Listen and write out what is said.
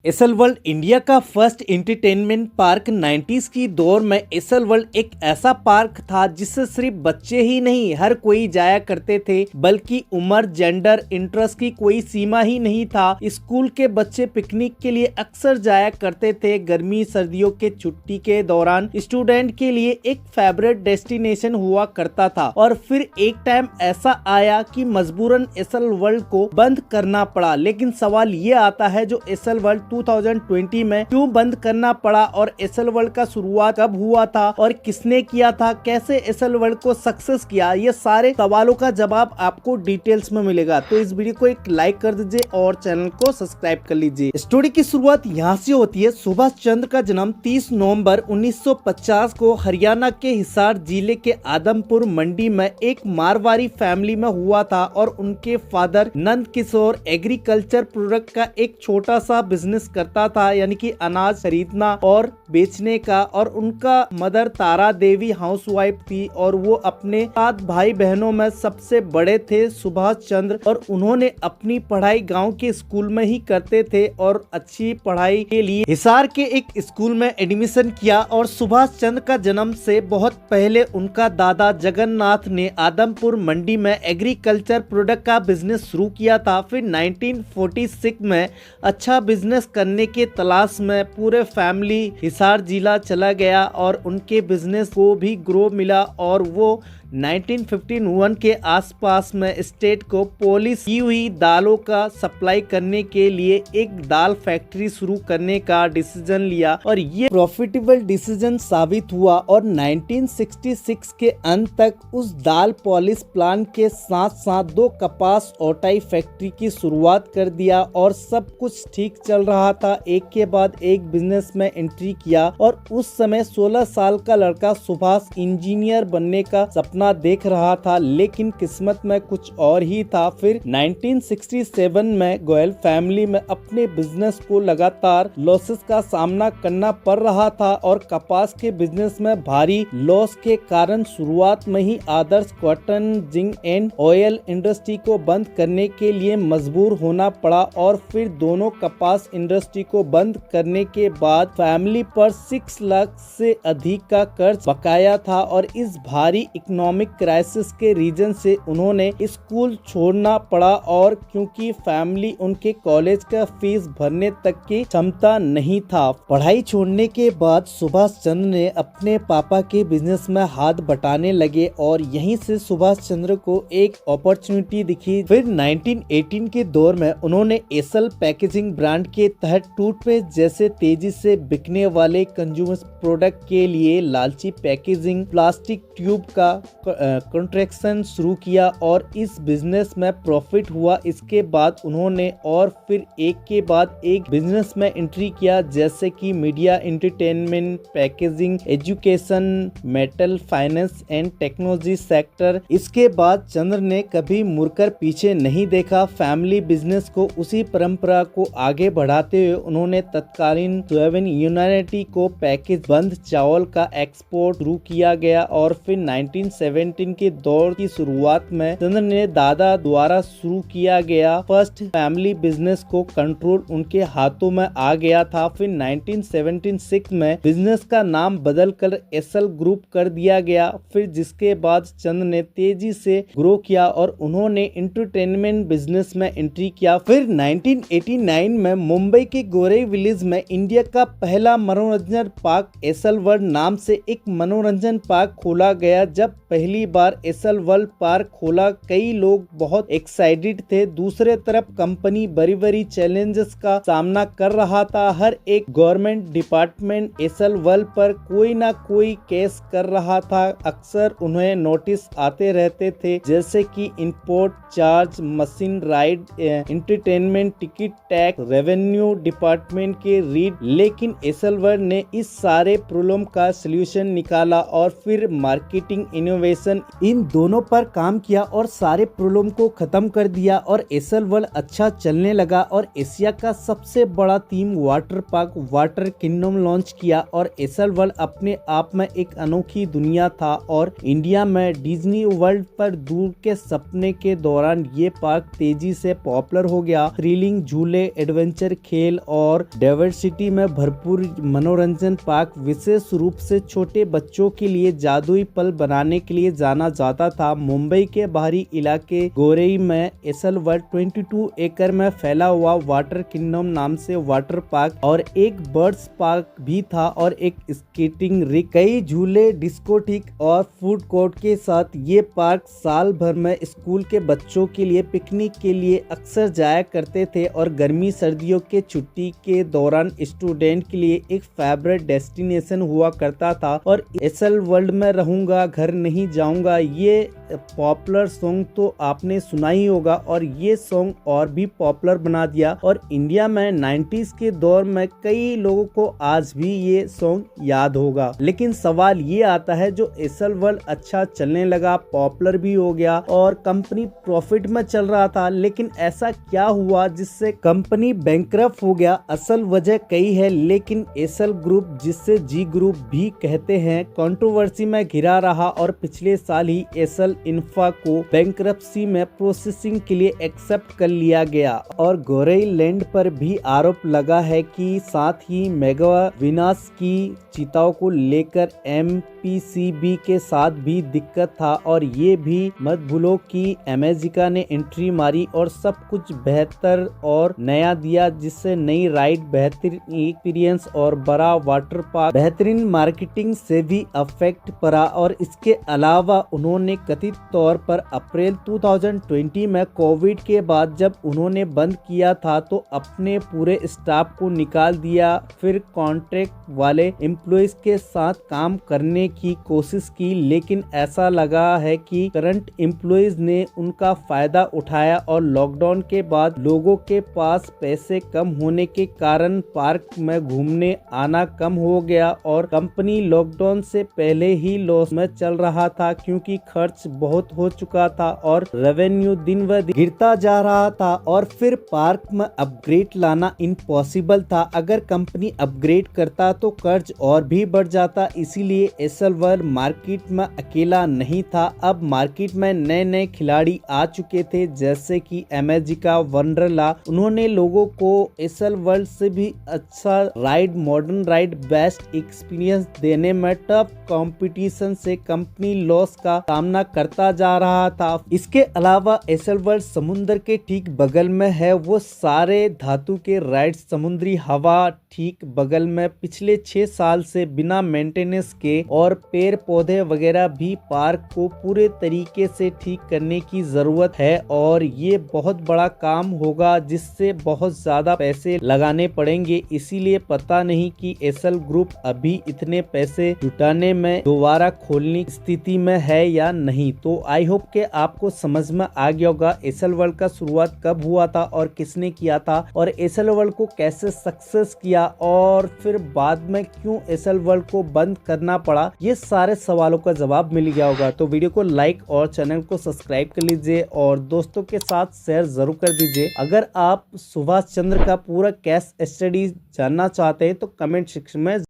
Acyl world India का first entertainment park 90s की दौर में एसल वर्ल्ड एक ऐसा पार्क था जिससे सिर्फ बच्चे ही नहीं हर कोई जाया करते थे, बल्कि उम्र, जेंडर, इंटरेस्ट की कोई सीमा ही नहीं था। स्कूल के बच्चे पिकनिक के लिए अक्सर जाया करते थे। गर्मी सर्दियों के छुट्टी के दौरान स्टूडेंट के लिए एक फेवरेट डेस्टिनेशन हुआ करता था। और फिर एक टाइम ऐसा आया कि मजबूरन एसल वर्ल्ड को बंद करना पड़ा। लेकिन सवाल ये आता है, जो एसल वर्ल्ड 2020 में क्यों बंद करना पड़ा और एसल वर्ल्ड का शुरुआत कब हुआ था और किसने किया था, कैसे एसल वर्ल्ड को सक्सेस किया, ये सारे सवालों का जवाब आपको डिटेल्स में मिलेगा। तो इस वीडियो को एक लाइक कर दीजिए और चैनल को सब्सक्राइब कर लीजिए। स्टोरी की शुरुआत यहाँ से होती है। सुभाष चंद्र का जन्म 30 नवंबर 1950 को हरियाणा के हिसार जिले के आदमपुर मंडी में एक मारवाड़ी फैमिली में हुआ था और उनके father Nand Kishore agriculture product का एक छोटा सा बिजनेस करता था, यानी कि अनाज खरीदना और बेचने का। और उनका मदर तारा देवी हाउसवाइफ थी और वो अपने 7 भाई बहनों में सबसे बड़े थे सुभाष चंद्र। और उन्होंने अपनी पढ़ाई गांव के स्कूल में ही करते थे और अच्छी पढ़ाई के लिए हिसार के एक स्कूल में एडमिशन किया। और सुभाष चंद्र का जन्म से बहुत पहले उनका दादा जगन्नाथ ने आदमपुर मंडी में एग्रीकल्चर प्रोडक्ट का बिजनेस शुरू किया था। फिर 1946 में अच्छा बिजनेस करने के तलाश में पूरे फैमिली हिसार जिला चला गया और उनके बिजनेस को भी ग्रो मिला। और वो 1951 के आसपास में स्टेट को पॉलिश की हुई दालों का सप्लाई करने के लिए एक दाल फैक्ट्री शुरू करने का डिसीजन लिया और ये प्रॉफिटेबल डिसीजन साबित हुआ। और 1966 के अंत तक उस दाल पॉलिश प्लांट के साथ साथ 2 कपास ओटाई फैक्ट्री की शुरुआत कर दिया और सब कुछ ठीक चल रहा था। एक के बाद एक बिजनेस में एंट्री किया और उस समय 16 साल का लड़का सुभाष इंजीनियर बनने का सपना देख रहा था, लेकिन किस्मत में कुछ और ही था। फिर 1967 में गोयल फैमिली में अपने बिजनेस को लगातार लॉसेस का सामना करना पड़ रहा था और कपास के बिजनेस में भारी लॉस के कारण शुरुआत में ही Adarsh cotton, zinc and oil industry को बंद करने के लिए मजबूर होना पड़ा। और फिर दोनों कपास इंडस्ट्री को बंद करने के बाद फैमिली पर 6 लाख से अधिक का कर्ज बकाया था और इस भारी इकोनॉमिक क्राइसिस के रीजन से उन्होंने स्कूल छोड़ना पड़ा। और क्योंकि फैमिली उनके कॉलेज का फीस भरने तक की क्षमता नहीं था। पढ़ाई छोड़ने के बाद सुभाष चंद्र ने अपने पापा के बिजनेस में हाथ बटाने लगे और यहीं से सुभाष चंद्र को एक अपॉर्चुनिटी दिखी। फिर 1918 के दौर में उन्होंने एसल पैकेजिंग ब्रांड के तहत टूथपेस्ट जैसे तेजी से बिकने वाले कंज्यूमर प्रोडक्ट के लिए लालची पैकेजिंग प्लास्टिक ट्यूब का कॉन्ट्रैक्शन शुरू किया और इस बिजनेस में प्रॉफिट हुआ। इसके बाद उन्होंने और फिर एक के बाद एक बिजनेस में एंट्री किया, जैसे कि media, entertainment, packaging, education, metal, finance and technology sector. इसके बाद चंद्र ने कभी मुड़कर पीछे नहीं देखा। फैमिली बिजनेस को उसी परंपरा को आगे बढ़ाते हुए उन्होंने तत्कालीन सोयाबीन यूनिटी को पैकेज बंद चावल का एक्सपोर्ट शुरू किया गया। और फिर 1917 के दौर की शुरुआत में चंद्र ने दादा द्वारा शुरू किया गया फर्स्ट फैमिली बिजनेस को कंट्रोल उनके हाथों में आ गया था। फिर 1976 में बिजनेस का नाम बदलकर एसल ग्रुप कर दिया गया। फिर जिसके बाद चंद्र ने तेजी से ग्रो किया और उन्होंने एंटरटेनमेंट बिजनेस में एंट्री किया। फिर 1989 में मुंबई के गोरे विलेज में इंडिया का पहला मनोरंजन पार्क एसल वर्ल्ड नाम से एक मनोरंजन पार्क खोला गया। जब पहली बार एसल वर्ल्ड पार्क खोला, कई लोग बहुत एक्साइटेड थे। दूसरे तरफ कंपनी बड़ी चैलेंजेस का सामना कर रहा था। हर एक गवर्नमेंट डिपार्टमेंट एसल वर्ल्ड पर कोई ना कोई केस कर रहा था। अक्सर उन्हें नोटिस आते रहते थे, जैसे कि import charge, machine ride, entertainment ticket tax, revenue department के रीड। लेकिन एसल वर्ल्ड ने इस सारे प्रॉब्लम का सलूशन निकाला और फिर मार्केटिंग, इनोवेशन इनोवेशन इन दोनों पर काम किया और सारे प्रॉब्लम को खत्म कर दिया और एसएल वर्ल्ड अच्छा चलने लगा और एशिया का सबसे बड़ा theme water park water kingdom launch किया और एसएल वर्ल्ड अपने आप में एक अनोखी दुनिया था और इंडिया में डिज्नी वर्ल्ड पर दूर के सपने के दौरान ये पार्क तेजी से पॉपुलर हो गया। थ्रिलिंग झूले, एडवेंचर खेल और डाइवर्सिटी में भरपूर मनोरंजन पार्क विशेष रूप से छोटे बच्चों के लिए जादुई पल बनाने के लिए जाना जाता था। मुंबई के बाहरी इलाके गोरेई में एसएल वर्ल्ड 22 एकड़ में फैला हुआ वाटर किंगडम नाम से वाटर पार्क और एक बर्ड्स पार्क भी था और एक स्केटिंग रिंक, कई झूले, डिस्कोथिक और फूड कोर्ट के साथ ये पार्क साल भर में स्कूल के बच्चों के लिए पिकनिक के लिए अक्सर जाया करते थे और गर्मी सर्दियों के छुट्टी के दौरान स्टूडेंट के लिए एक फेवरेट डेस्टिनेशन हुआ करता था। और एसएल वर्ल्ड में रहूंगा घर नहीं जाऊंगा ये पॉपुलर सॉन्ग तो आपने सुना ही होगा और ये सॉन्ग और भी पॉपुलर बना दिया और इंडिया में 90s के दौर में कई लोगों को आज भी ये सॉन्ग याद होगा। लेकिन सवाल ये आता है जो एसएल वर्ल्ड अच्छा चलने लगा, पॉपुलर भी हो गया और कंपनी प्रॉफिट में चल रहा था, लेकिन ऐसा क्या हुआ जिससे कंपनी बैंकरप्ट हो गया? असल वजह कई है, लेकिन एसएल ग्रुप जिससे जी ग्रुप भी कहते हैं कंट्रोवर्सी में घिरा रहा और पिछले साल ही एसएल इंफ्रा को बैंकरप्सी में प्रोसेसिंग के लिए एक्सेप्ट कर लिया गया और गोरेई लैंड पर भी आरोप लगा है कि साथ ही मेगा विनाश की चिताओं को लेकर एमपीसीबी के साथ भी दिक्कत था और ये भी मत भूलो कि अमेजिका ने एंट्री मारी और सब कुछ बेहतर और नया दिया जिससे नई राइड, बेहतरीन एक्सपीरियंस और बड़ा वाटर पार्क, बेहतरीन मार्केटिंग से भी अफेक्ट पड़ा। और इसके अलावा उन्होंने कथित तौर पर अप्रैल 2020 में कोविड के बाद जब उन्होंने बंद किया था तो अपने पूरे स्टाफ को निकाल दिया, फिर कॉन्ट्रैक्ट वाले एम्प्लॉइज के साथ काम करने की कोशिश की, लेकिन ऐसा लगा है कि करंट एम्प्लॉइज ने उनका फायदा उठाया और लॉकडाउन के बाद लोगों के पास पैसे कम होने के कारण पार्क में घूमने आना कम हो गया और कंपनी लॉकडाउन से पहले ही लॉस में चल रहा था क्योंकि खर्च बहुत हो चुका था और रेवेन्यू दिन व दिन गिरता जा रहा था और फिर पार्क में अपग्रेड लाना इम्पॉसिबल था। अगर कंपनी अपग्रेड करता तो कर्ज और भी बढ़ जाता, इसीलिए एसएल वर्ल्ड मार्केट में अकेला नहीं था। अब मार्केट में नए नए खिलाड़ी आ चुके थे जैसे कि अमेजिका, वंडरला। उन्होंने लोगों को एसएल वर्ल्ड से भी अच्छा ride, modern ride, best experience देने में टफ कंपटीशन से कंपनी लॉस का सामना करता जा रहा था। इसके अलावा एसएल वर्ल्ड समुद्र के ठीक बगल में है, वो सारे धातु के राइड समुद्री हवा ठीक बगल में पिछले 6 साल से बिना मेंटेनेंस के और पेड़ पौधे वगैरह भी पार्क को पूरे तरीके से ठीक करने की जरूरत है और ये बहुत बड़ा काम होगा जिससे बहुत ज्यादा पैसे लगाने पड़ेंगे। इसीलिए पता नहीं कि एसएल ग्रुप अभी इतने पैसे जुटाने में दोबारा खोलने की स्थिति में है या नहीं। तो आई होप के आपको समझ में आ गया होगा एसएल वर्ल्ड का शुरुआत कब हुआ था और किसने किया था और एसएल वर्ल्ड को कैसे सक्सेस किया और फिर बाद में क्यों एसएल वर्ल्ड को बंद करना पड़ा। ये सारे सवालों का जवाब मिल गया होगा। तो वीडियो को लाइक और चैनल को सब्सक्राइब कर लीजिए और दोस्तों के साथ शेयर जरूर कर दीजिए। अगर आप सुभाष चंद्र का पूरा केस स्टडी जानना चाहते हैं तो कमेंट सेक्शन में